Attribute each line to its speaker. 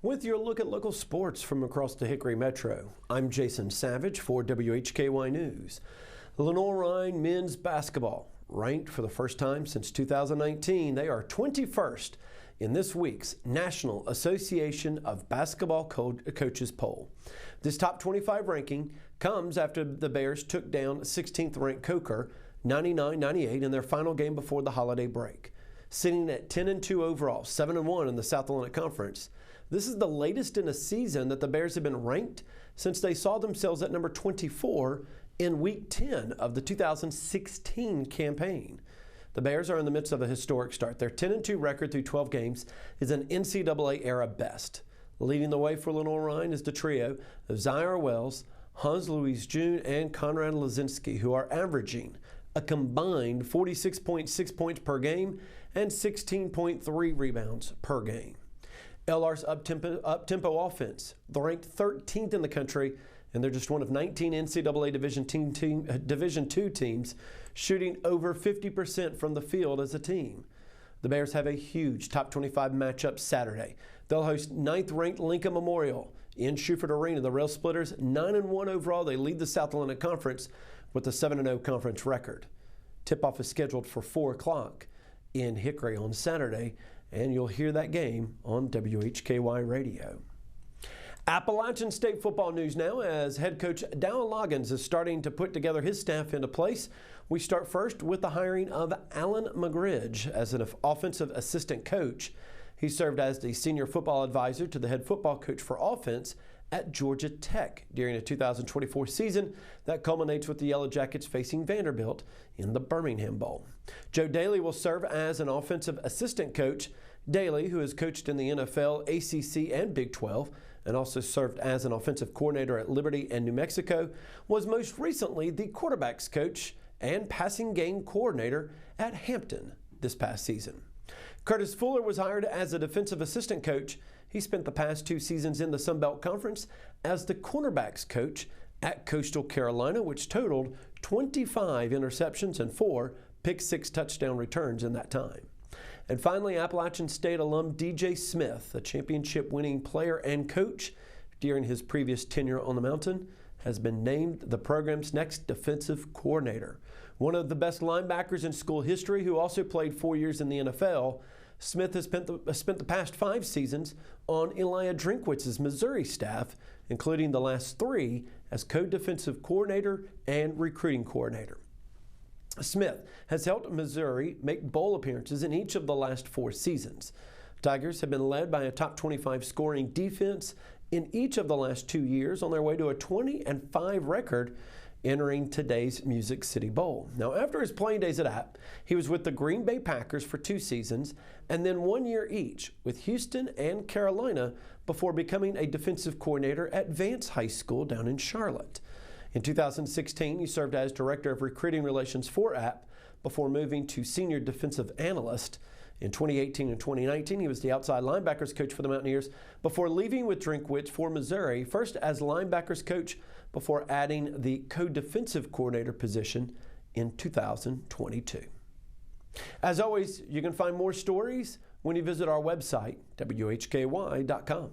Speaker 1: With your look at local sports from across the Hickory Metro, I'm Jason Savage for WHKY News. Lenoir-Rhyne men's basketball, ranked for the first time since 2019, they are 21st in this week's National Association of Basketball Coaches poll. This top 25 ranking comes after the Bears took down 16th ranked Coker 99-98 in their final game before the holiday break. Sitting at 10-2 overall, 7-1 in the South Atlantic Conference, this is the latest in a season that the Bears have been ranked since they saw themselves at number 24 in Week 10 of the 2016 campaign. The Bears are in the midst of a historic start. Their 10-2 record through 12 games is an NCAA-era best. Leading the way for Lenoir-Rhyne is the trio of Zaire Wells, Hans-Louis June, and Conrad Lazinski, who are averaging a combined 46.6 points per game and 16.3 rebounds per game. LR's up-tempo offense, they're ranked 13th in the country, and they're just one of 19 NCAA Division II teams shooting over 50% from the field as a team. The Bears have a huge top 25 matchup Saturday. They'll host 9th-ranked Lincoln Memorial in Schufert Arena. The Rail Splitters 9-1 overall. They lead the South Atlantic Conference with a 7-0 conference record. Tip-off is scheduled for 4 o'clock in Hickory on Saturday, and you'll hear that game on WHKY Radio. Appalachian State football news now, as head coach Dowell Loggins is starting to put together his staff into place. We start first with the hiring of Alan McGridge as an offensive assistant coach. He served as the senior football advisor to the head football coach for offense at Georgia Tech during a 2024 season that culminates with the Yellow Jackets facing Vanderbilt in the Birmingham Bowl. Joe Daly will serve as an offensive assistant coach. Daly, who has coached in the NFL, ACC, and Big 12, and also served as an offensive coordinator at Liberty and New Mexico, was most recently the quarterbacks coach and passing game coordinator at Hampton this past season. Curtis Fuller was hired as a defensive assistant coach. He spent the past 2 seasons in the Sun Belt Conference as the cornerbacks coach at Coastal Carolina, which totaled 25 interceptions and 4 pick-six touchdown returns in that time. And finally, Appalachian State alum DJ Smith, a championship-winning player and coach during his previous tenure on the mountain, has been named the program's next defensive coordinator. One of the best linebackers in school history, who also played 4 years in the NFL, Smith has spent the past 5 seasons on Elijah Drinkwitz's Missouri staff, including the last 3 as co-defensive coordinator and recruiting coordinator. Smith has helped Missouri make bowl appearances in each of the last 4 seasons. Tigers have been led by a top 25 scoring defense in each of the last 2 years on their way to a 20-5 record entering today's Music City Bowl. Now, after his playing days at App, he was with the Green Bay Packers for 2 seasons and then 1 year each with Houston and Carolina before becoming a defensive coordinator at Vance High School down in Charlotte. In 2016, he served as Director of Recruiting Relations for App before moving to Senior Defensive Analyst. In 2018 and 2019, he was the outside linebackers coach for the Mountaineers before leaving with Drinkwitz for Missouri, first as linebackers coach before adding the co-defensive coordinator position in 2022. As always, you can find more stories when you visit our website, WHKY.com.